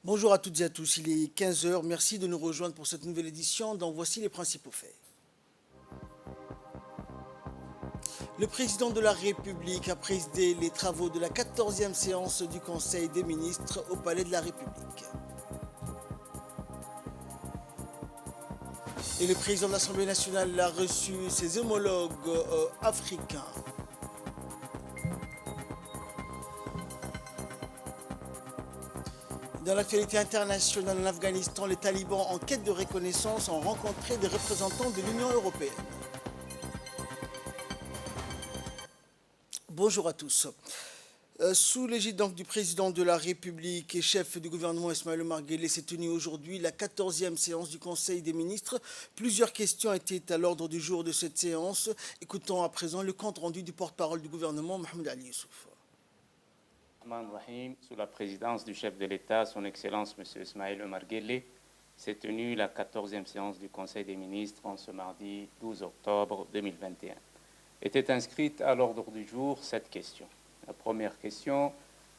Bonjour à toutes et à tous, il est 15 heures. Merci de nous rejoindre pour cette nouvelle édition dont voici les principaux faits. Le président de la République a présidé les travaux de la 14e séance du Conseil des ministres au Palais de la République. Et le président de l'Assemblée nationale a reçu ses homologues africains. Dans l'actualité internationale en Afghanistan, les talibans en quête de reconnaissance ont rencontré des représentants de l'Union européenne. Bonjour à tous. Sous l'égide donc du président de la République et chef du gouvernement Ismaël Omar Guelleh s'est tenue aujourd'hui la 14e séance du Conseil des ministres. Plusieurs questions étaient à l'ordre du jour de cette séance. Écoutons à présent le compte rendu du porte-parole du gouvernement, Mohamed Ali Youssouf. Rahim, sous la présidence du chef de l'État, son Excellence M. Ismaël Omar Guelleh, s'est tenue la 14e séance du Conseil des ministres en ce mardi 12 octobre 2021. Était inscrite à l'ordre du jour cette question. La première question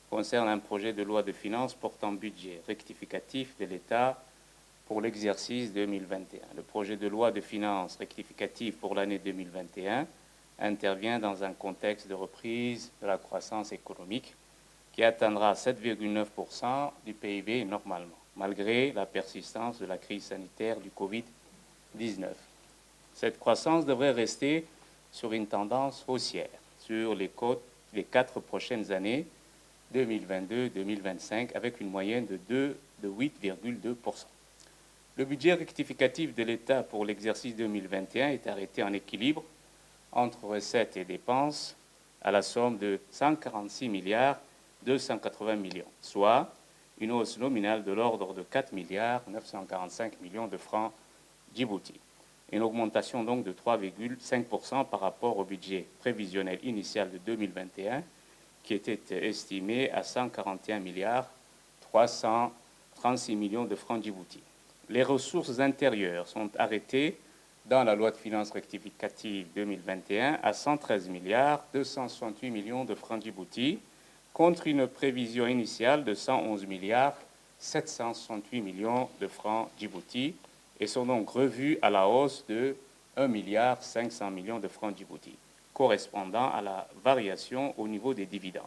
concerne un projet de loi de finances portant budget rectificatif de l'État pour l'exercice 2021. Le projet de loi de finances rectificatif pour l'année 2021 intervient dans un contexte de reprise de la croissance économique qui atteindra 7,9% du PIB normalement, malgré la persistance de la crise sanitaire du Covid-19. Cette croissance devrait rester sur une tendance haussière sur les 4 prochaines années, 2022-2025, avec une moyenne de 8,2%. Le budget rectificatif de l'État pour l'exercice 2021 est arrêté en équilibre entre recettes et dépenses à la somme de 146 milliards 280 millions, soit une hausse nominale de l'ordre de 4 milliards 945 millions de francs Djibouti. Une augmentation donc de 3,5% par rapport au budget prévisionnel initial de 2021 qui était estimé à 141 milliards 336 millions de francs Djibouti. Les ressources intérieures sont arrêtées dans la loi de finances rectificative 2021 à 113 milliards 268 millions de francs Djibouti, contre une prévision initiale de 111 milliards 768 millions de francs Djibouti et sont donc revues à la hausse de 1 milliard 500 millions de francs Djibouti, correspondant à la variation au niveau des dividendes.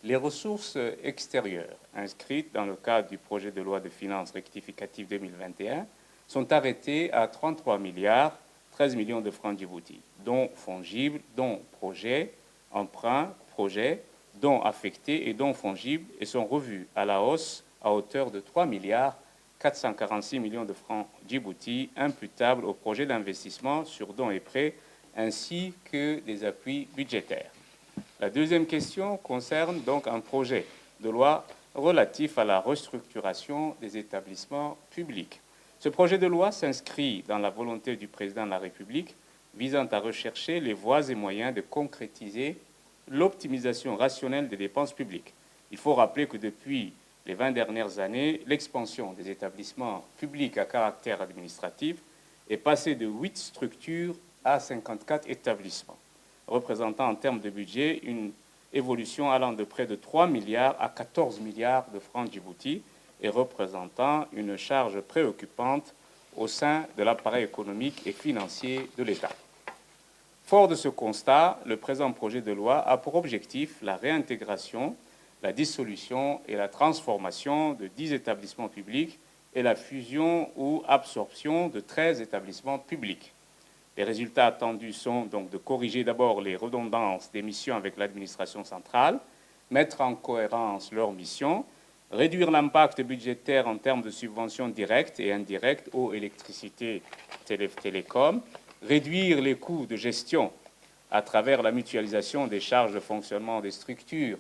Les ressources extérieures inscrites dans le cadre du projet de loi de finances rectificative 2021 sont arrêtées à 33 milliards 13 millions de francs Djibouti, dont fongibles, dont projets, emprunts, projets, dont affectés et dont fongibles, et sont revus à la hausse à hauteur de 3 milliards 446 millions de francs Djibouti, imputables au projet d'investissement sur dons et prêts, ainsi que des appuis budgétaires. La deuxième question concerne donc un projet de loi relatif à la restructuration des établissements publics. Ce projet de loi s'inscrit dans la volonté du président de la République visant à rechercher les voies et moyens de concrétiser l'optimisation rationnelle des dépenses publiques. Il faut rappeler que depuis les 20 dernières années, l'expansion des établissements publics à caractère administratif est passée de 8 structures à 54 établissements, représentant en termes de budget une évolution allant de près de 3 milliards à 14 milliards de francs Djibouti et représentant une charge préoccupante au sein de l'appareil économique et financier de l'État. Fort de ce constat, le présent projet de loi a pour objectif la réintégration, la dissolution et la transformation de 10 établissements publics et la fusion ou absorption de 13 établissements publics. Les résultats attendus sont donc de corriger d'abord les redondances des missions avec l'administration centrale, mettre en cohérence leurs missions, réduire l'impact budgétaire en termes de subventions directes et indirectes eau, électricité, télécom, réduire les coûts de gestion à travers la mutualisation des charges de fonctionnement des structures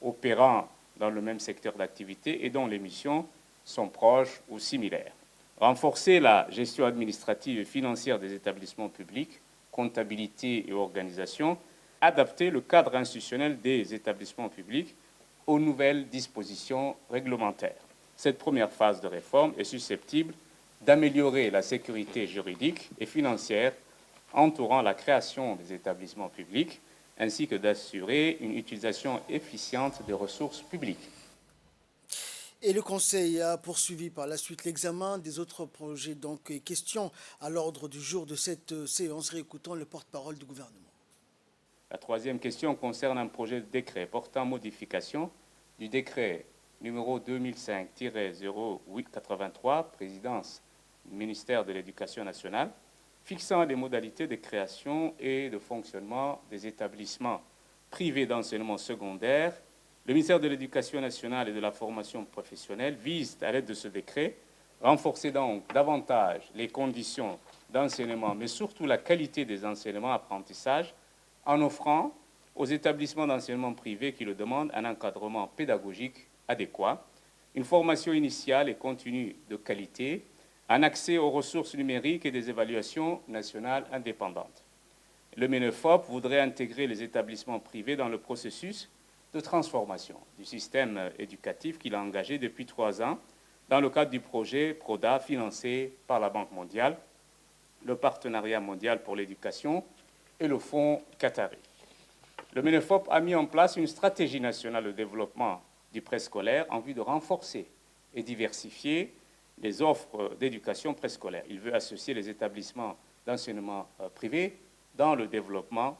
opérant dans le même secteur d'activité et dont les missions sont proches ou similaires. Renforcer la gestion administrative et financière des établissements publics, comptabilité et organisation, adapter le cadre institutionnel des établissements publics aux nouvelles dispositions réglementaires. Cette première phase de réforme est susceptible d'améliorer la sécurité juridique et financière entourant la création des établissements publics, ainsi que d'assurer une utilisation efficiente des ressources publiques. Et le Conseil a poursuivi par la suite l'examen des autres projets, donc et questions à l'ordre du jour de cette séance. Réécoutons le porte-parole du gouvernement. La troisième question concerne un projet de décret portant modification du décret numéro 2005-0883, présidence du ministère de l'Éducation nationale, fixant les modalités de création et de fonctionnement des établissements privés d'enseignement secondaire. Le ministère de l'Éducation nationale et de la formation professionnelle vise, à l'aide de ce décret, renforcer donc davantage les conditions d'enseignement, mais surtout la qualité des enseignements apprentissages, en offrant aux établissements d'enseignement privé qui le demandent un encadrement pédagogique adéquat, une formation initiale et continue de qualité, un accès aux ressources numériques et des évaluations nationales indépendantes. Le MENEFOP voudrait intégrer les établissements privés dans le processus de transformation du système éducatif qu'il a engagé depuis 3 ans dans le cadre du projet PRODA financé par la Banque mondiale, le Partenariat mondial pour l'éducation et le Fonds Qatari. Le MENEFOP a mis en place une stratégie nationale de développement du préscolaire en vue de renforcer et diversifier les offres d'éducation préscolaire. Il veut associer les établissements d'enseignement privés dans le développement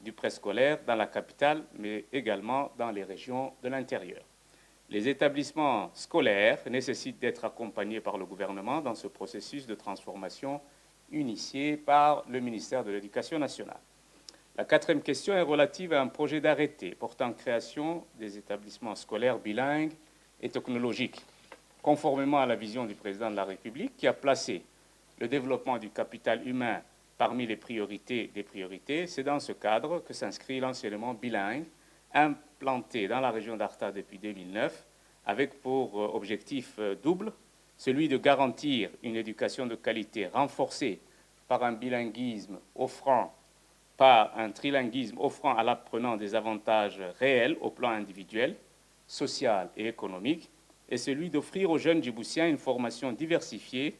du préscolaire dans la capitale, mais également dans les régions de l'intérieur. Les établissements scolaires nécessitent d'être accompagnés par le gouvernement dans ce processus de transformation initié par le ministère de l'Éducation nationale. La quatrième question est relative à un projet d'arrêté portant création des établissements scolaires bilingues et technologiques, conformément à la vision du président de la République qui a placé le développement du capital humain parmi les priorités des priorités. C'est dans ce cadre que s'inscrit l'enseignement bilingue implanté dans la région d'Arta depuis 2009, avec pour objectif double, celui de garantir une éducation de qualité renforcée par un bilinguisme offrant, par un trilinguisme offrant à l'apprenant des avantages réels au plan individuel, social et économique, et celui d'offrir aux jeunes djiboutiens une formation diversifiée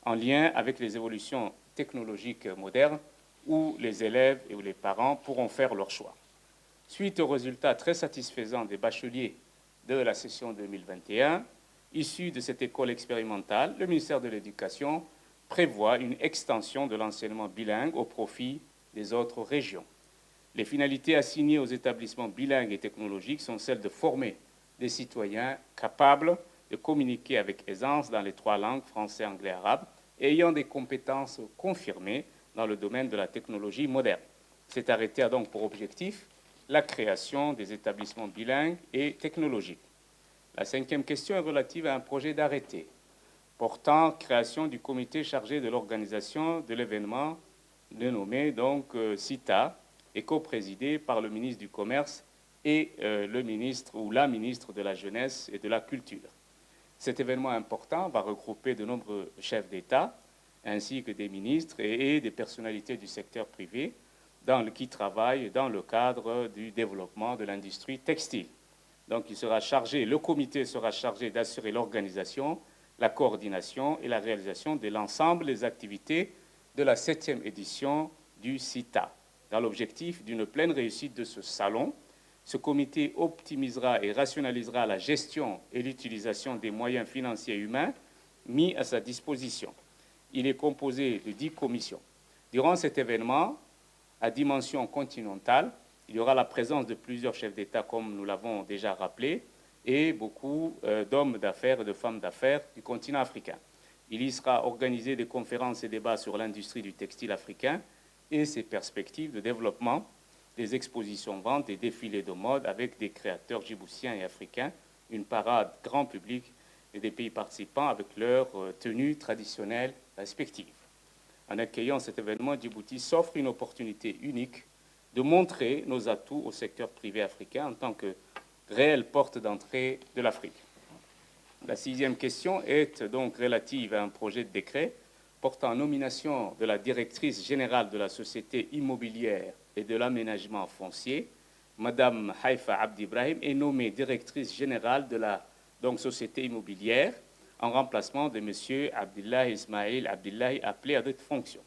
en lien avec les évolutions technologiques modernes où les élèves et où les parents pourront faire leur choix. Suite aux résultats très satisfaisants des bacheliers de la session 2021, issus de cette école expérimentale, le ministère de l'Éducation prévoit une extension de l'enseignement bilingue au profit des autres régions. Les finalités assignées aux établissements bilingues et technologiques sont celles de former des citoyens capables de communiquer avec aisance dans les 3 langues, français, anglais, arabe, et ayant des compétences confirmées dans le domaine de la technologie moderne. Cet arrêté a donc pour objectif la création des établissements bilingues et technologiques. La 5e question est relative à un projet d'arrêté portant création du comité chargé de l'organisation de l'événement dénommé donc CITA et coprésidé par le ministre du Commerce et le ministre ou la ministre de la Jeunesse et de la Culture. Cet événement important va regrouper de nombreux chefs d'État ainsi que des ministres et des personnalités du secteur privé qui travaillent dans le cadre du développement de l'industrie textile. Donc le comité sera chargé d'assurer l'organisation, la coordination et la réalisation de l'ensemble des activités de la 7e édition du CITA. Dans l'objectif d'une pleine réussite de ce salon, ce comité optimisera et rationalisera la gestion et l'utilisation des moyens financiers et humains mis à sa disposition. Il est composé de 10 commissions. Durant cet événement, à dimension continentale, il y aura la présence de plusieurs chefs d'État, comme nous l'avons déjà rappelé, et beaucoup d'hommes d'affaires et de femmes d'affaires du continent africain. Il y sera organisé des conférences et débats sur l'industrie du textile africain et ses perspectives de développement, des expositions ventes, des défilés de mode avec des créateurs djiboutiens et africains, une parade grand public et des pays participants avec leurs tenues traditionnelles respectives. En accueillant cet événement, Djibouti s'offre une opportunité unique de montrer nos atouts au secteur privé africain en tant que réelle porte d'entrée de l'Afrique. La 6e question est donc relative à un projet de décret portant nomination de la directrice générale de la Société immobilière et de l'aménagement foncier. Madame Haïfa Abdi Ibrahim est nommée directrice générale de la Société immobilière en remplacement de M. Abdillahi Ismail Abdillahi, appelé à d'autres fonctions.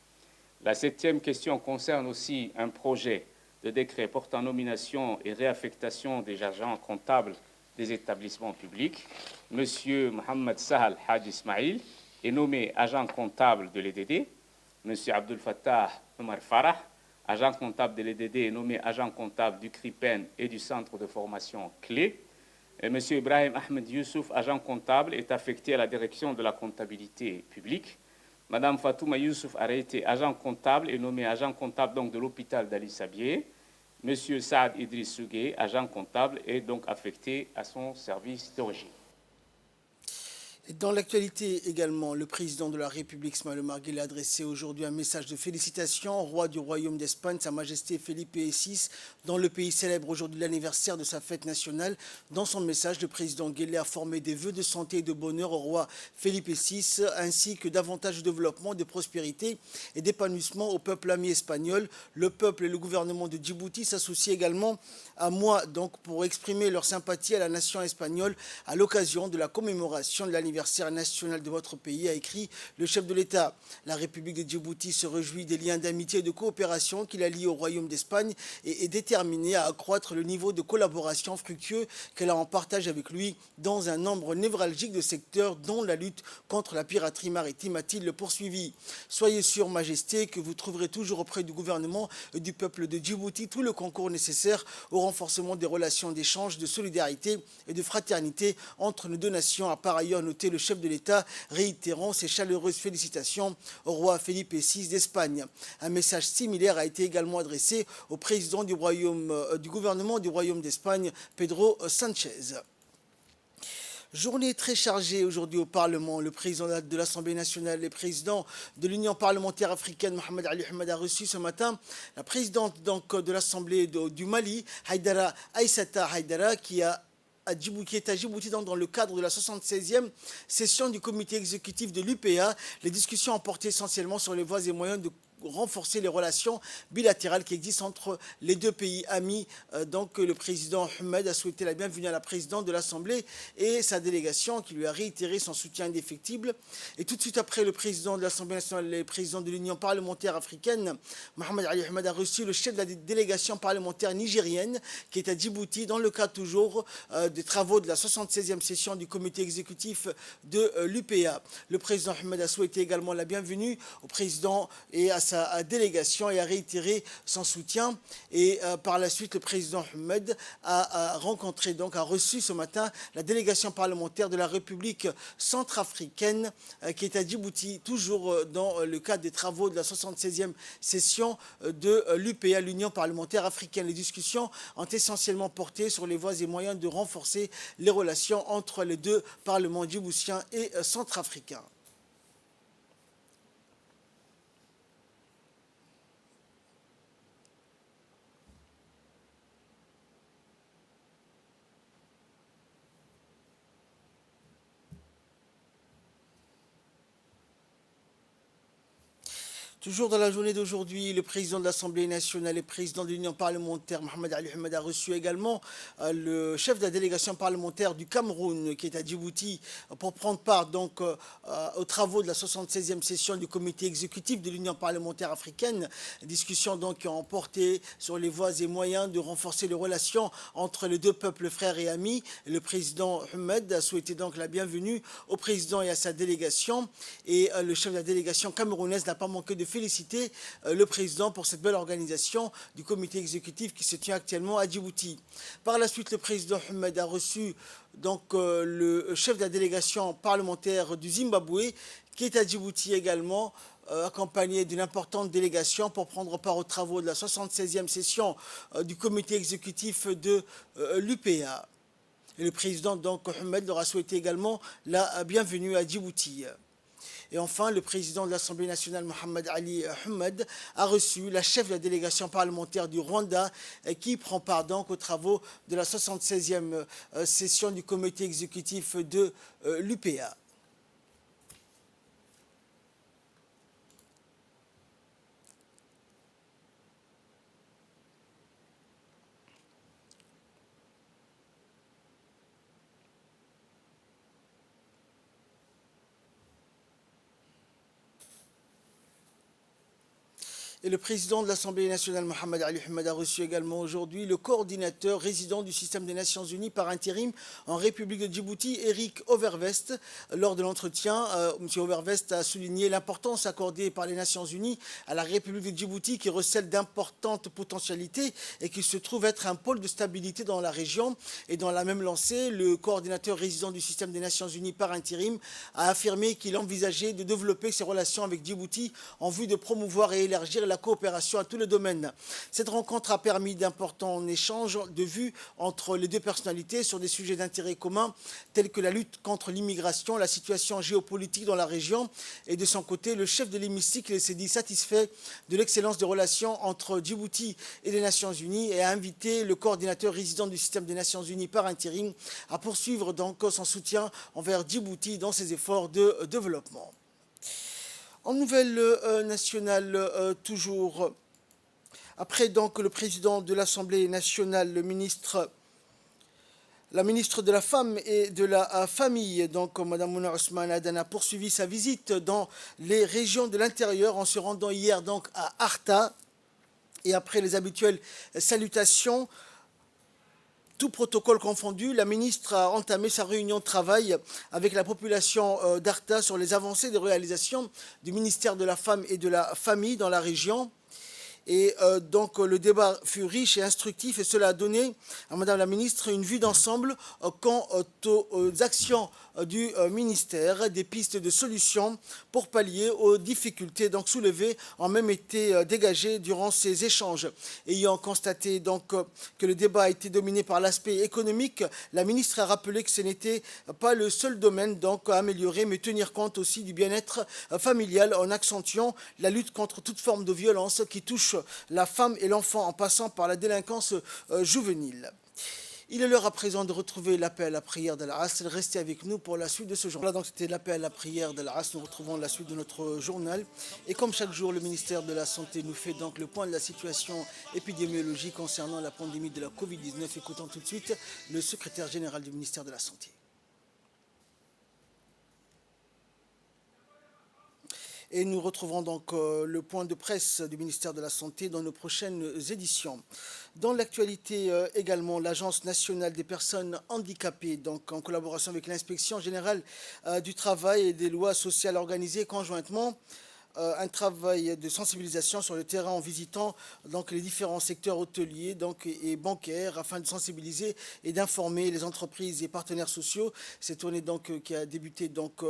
La 7e question concerne aussi un projet de décret portant nomination et réaffectation des agents comptables des établissements publics. M. Mohamed Sahal Haj Ismail est nommé agent comptable de l'EDD. M. Abdel Fattah Omar Farah, agent comptable de l'EDD, est nommé agent comptable du CRIPEN et du Centre de formation clé. M. Ibrahim Ahmed Youssouf, agent comptable, est affecté à la direction de la comptabilité publique. Mme Fatouma Youssouf a été agent comptable et nommé agent comptable donc, de l'hôpital d'Ali Sabié. M. Saad Idriss Sougué, agent comptable, est donc affecté à son service d'origine. Dans l'actualité également, le président de la République, Ismaël Omar Guelleh, a adressé aujourd'hui un message de félicitations au roi du Royaume d'Espagne, Sa Majesté Felipe VI, dont le pays célèbre aujourd'hui l'anniversaire de sa fête nationale. Dans son message, le président Guelleh a formé des vœux de santé et de bonheur au roi Felipe VI, ainsi que davantage de développement, de prospérité et d'épanouissement au peuple ami espagnol. Le peuple et le gouvernement de Djibouti s'associent également à moi donc pour exprimer leur sympathie à la nation espagnole à l'occasion de la commémoration de l'anniversaire national de votre pays, a écrit le chef de l'État. La République de Djibouti se réjouit des liens d'amitié et de coopération qui la lient au Royaume d'Espagne et est déterminée à accroître le niveau de collaboration fructueux qu'elle a en partage avec lui dans un nombre névralgique de secteurs dont la lutte contre la piraterie maritime, a-t-il le poursuivi. Soyez sûrs, Majesté, que vous trouverez toujours auprès du gouvernement et du peuple de Djibouti tout le concours nécessaire au renforcement des relations d'échange, de solidarité et de fraternité entre nos deux nations, a par ailleurs noté le chef de l'État, réitérant ses chaleureuses félicitations au roi Felipe VI d'Espagne. Un message similaire a été également adressé au président du gouvernement du Royaume d'Espagne, Pedro Sanchez. Journée très chargée aujourd'hui au Parlement. Le président de l'Assemblée nationale, le président de l'Union parlementaire africaine, Mohamed Ali Ahmed, a reçu ce matin la présidente donc, de l'Assemblée du Mali, Haïdara Aïssata Haïdara, qui est à Djibouti dans le cadre de la 76e session du comité exécutif de l'UPA. Les discussions ont porté essentiellement sur les voies et moyens de renforcer les relations bilatérales qui existent entre les deux pays amis. Donc le président Ahmed a souhaité la bienvenue à la présidente de l'Assemblée et sa délégation qui lui a réitéré son soutien indéfectible. Et tout de suite après, le président de l'Assemblée nationale et le président de l'Union parlementaire africaine, Mohamed Ali Ahmed, a reçu le chef de la délégation parlementaire nigérienne qui est à Djibouti dans le cadre toujours des travaux de la 76e session du comité exécutif de l'UPA. Le président Ahmed a souhaité également la bienvenue au président et à sa délégation et a réitéré son soutien. Et par la suite, le président Ahmed a rencontré, donc a reçu ce matin la délégation parlementaire de la République centrafricaine qui est à Djibouti, toujours dans le cadre des travaux de la 76e session de l'UPA, l'Union parlementaire africaine. Les discussions ont essentiellement porté sur les voies et moyens de renforcer les relations entre les deux parlements djiboutiens et centrafricains. Toujours dans la journée d'aujourd'hui, le président de l'Assemblée nationale et président de l'Union parlementaire, Mohamed Ali Ahmed, a reçu également le chef de la délégation parlementaire du Cameroun, qui est à Djibouti, pour prendre part donc aux travaux de la 76e session du comité exécutif de l'Union parlementaire africaine. Discussions donc qui ont porté sur les voies et moyens de renforcer les relations entre les deux peuples frères et amis. Le président Ahmed a souhaité donc la bienvenue au président et à sa délégation. Et le chef de la délégation camerounaise n'a pas manqué de féliciter le président pour cette belle organisation du comité exécutif qui se tient actuellement à Djibouti. Par la suite, le président Ahmed a reçu donc le chef de la délégation parlementaire du Zimbabwe qui est à Djibouti également, accompagné d'une importante délégation pour prendre part aux travaux de la 76e session du comité exécutif de l'UPA. Et le président donc Ahmed leur a souhaité également la bienvenue à Djibouti. Et enfin, le président de l'Assemblée nationale, Mohamed Ali Ahmed, a reçu la chef de la délégation parlementaire du Rwanda qui prend part donc aux travaux de la 76e session du comité exécutif de l'UPA. Et le président de l'Assemblée nationale, Mohamed Ali Ahmed, a reçu également aujourd'hui le coordinateur résident du système des Nations Unies par intérim en République de Djibouti, Eric Overvest. Lors de l'entretien, M. Overvest a souligné l'importance accordée par les Nations Unies à la République de Djibouti qui recèle d'importantes potentialités et qui se trouve être un pôle de stabilité dans la région. Et dans la même lancée, le coordinateur résident du système des Nations Unies par intérim a affirmé qu'il envisageait de développer ses relations avec Djibouti en vue de promouvoir et élargir la coopération à tous les domaines. Cette rencontre a permis d'importants échanges de vues entre les deux personnalités sur des sujets d'intérêt commun tels que la lutte contre l'immigration, la situation géopolitique dans la région. Et de son côté, le chef de l'hémicycle s'est dit satisfait de l'excellence des relations entre Djibouti et les Nations Unies et a invité le coordinateur résident du système des Nations Unies par intérim à poursuivre donc son soutien envers Djibouti dans ses efforts de développement. En nouvelle nationale, toujours, après donc le président de l'Assemblée nationale, la ministre de la Femme et de la Famille, donc Mme Mouna Ousmane Adan, a poursuivi sa visite dans les régions de l'intérieur en se rendant hier donc à Arta. Et après les habituelles salutations, tout protocole confondu, la ministre a entamé sa réunion de travail avec la population d'Arta sur les avancées des réalisations du ministère de la Femme et de la Famille dans la région. Et donc le débat fut riche et instructif et cela a donné à Madame la ministre une vue d'ensemble quant aux actions du ministère, des pistes de solutions pour pallier aux difficultés donc soulevées ont même été dégagées durant ces échanges. Ayant constaté donc que le débat a été dominé par l'aspect économique, la ministre a rappelé que ce n'était pas le seul domaine donc à améliorer, mais tenir compte aussi du bien-être familial en accentuant la lutte contre toute forme de violence qui touche la femme et l'enfant en passant par la délinquance juvénile. Il est l'heure à présent de retrouver l'appel à la prière de l'Asr. Restez avec nous pour la suite de ce journal. Voilà, donc c'était l'appel à la prière de l'Asr. Nous retrouvons la suite de notre journal. Et comme chaque jour, le ministère de la Santé nous fait donc le point de la situation épidémiologique concernant la pandémie de la Covid-19. Écoutons tout de suite le secrétaire général du ministère de la Santé. Et nous retrouverons donc le point de presse du ministère de la Santé dans nos prochaines éditions. Dans l'actualité également, l'Agence nationale des personnes handicapées, donc en collaboration avec l'Inspection générale du travail et des lois sociales organisées conjointement, un travail de sensibilisation sur le terrain en visitant donc les différents secteurs hôteliers donc, et bancaires afin de sensibiliser et d'informer les entreprises et partenaires sociaux. Cette tournée donc, qui a débuté donc,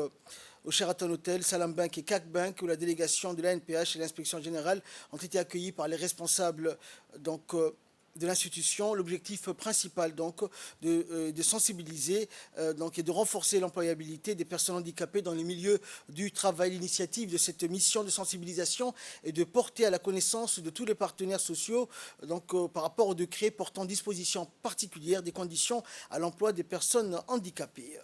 au Sheraton Hotel, Salam Bank et CAC Bank, où la délégation de l'ANPH et l'inspection générale ont été accueillis par les responsables donc, de l'institution. L'objectif principal donc, de sensibiliser donc, et de renforcer l'employabilité des personnes handicapées dans les milieux du travail. L'initiative de cette mission de sensibilisation est de porter à la connaissance de tous les partenaires sociaux donc, par rapport au décret portant disposition particulière des conditions à l'emploi des personnes handicapées.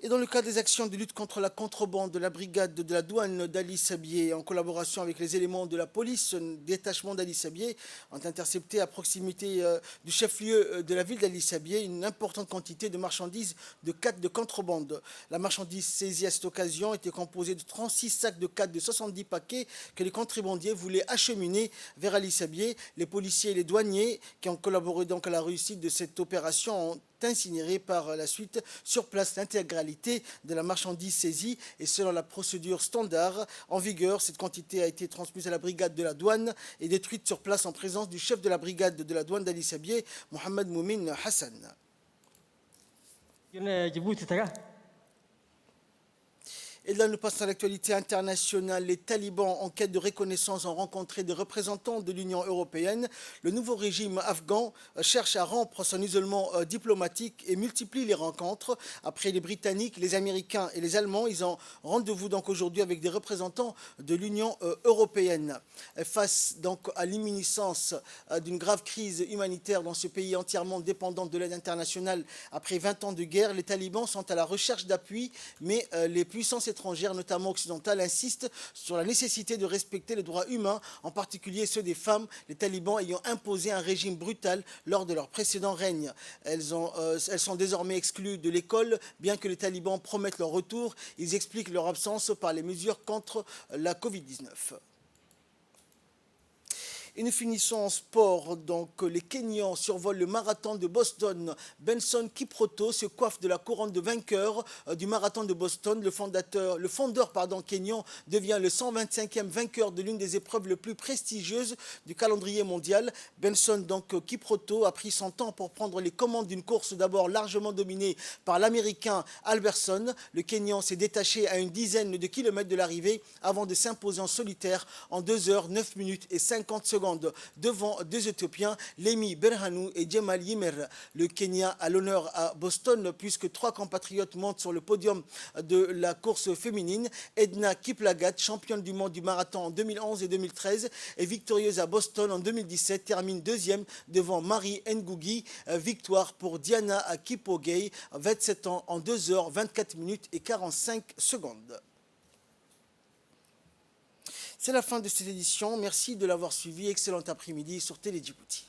Et dans le cadre des actions de lutte contre la contrebande de la brigade de la douane d'Ali Sabié, en collaboration avec les éléments de la police, détachement d'Ali Sabié, ont intercepté à proximité du chef-lieu de la ville d'Ali Sabié une importante quantité de marchandises de contrebande. La marchandise saisie à cette occasion était composée de 36 sacs de 4 de 70 paquets que les contrebandiers voulaient acheminer vers Ali Sabié. Les policiers et les douaniers qui ont collaboré donc à la réussite de cette opération ont incinéré par la suite sur place l'intégralité de la marchandise saisie et selon la procédure standard en vigueur, cette quantité a été transmise à la brigade de la douane et détruite sur place en présence du chef de la brigade de la douane d'Ali Sabié, Mohamed Moumin Hassan. Et là, nous passons à l'actualité internationale. Les talibans en quête de reconnaissance ont rencontré des représentants de l'Union européenne. Le nouveau régime afghan cherche à rompre son isolement diplomatique et multiplie les rencontres. Après les Britanniques, les Américains et les Allemands, ils ont rendez-vous donc aujourd'hui avec des représentants de l'Union européenne. Face donc à l'imminence d'une grave crise humanitaire dans ce pays entièrement dépendant de l'aide internationale après 20 ans de guerre, les talibans sont à la recherche d'appui, mais les puissances étrangères étrangères, notamment occidentales, insistent sur la nécessité de respecter les droits humains, en particulier ceux des femmes, les talibans ayant imposé un régime brutal lors de leur précédent règne. Elles sont désormais exclues de l'école, bien que les talibans promettent leur retour. Ils expliquent leur absence par les mesures contre la Covid-19. Et nous finissons en sport. Donc, les Kenyans survolent le marathon de Boston. Benson Kipruto se coiffe de la couronne de vainqueur du marathon de Boston. Le fondeur kenyan devient le 125e vainqueur de l'une des épreuves les plus prestigieuses du calendrier mondial. Benson Kipruto a pris son temps pour prendre les commandes d'une course d'abord largement dominée par l'Américain Albertson. Le Kenyan s'est détaché à une dizaine de kilomètres de l'arrivée avant de s'imposer en solitaire en 2 heures, 9 minutes et 50 secondes devant deux Éthiopiens, Lemi Berhanu et Jemal Yimer. Le Kenya a l'honneur à Boston puisque 3 compatriotes montent sur le podium de la course féminine. Edna Kiplagat, championne du monde du marathon en 2011 et 2013 et victorieuse à Boston en 2017, termine deuxième devant Marie Ngugi. Victoire pour Diana Kipogei, 27 ans, en 2 heures, 24 minutes et 45 secondes. C'est la fin de cette édition. Merci de l'avoir suivi. Excellent après-midi sur Télé Djibouti.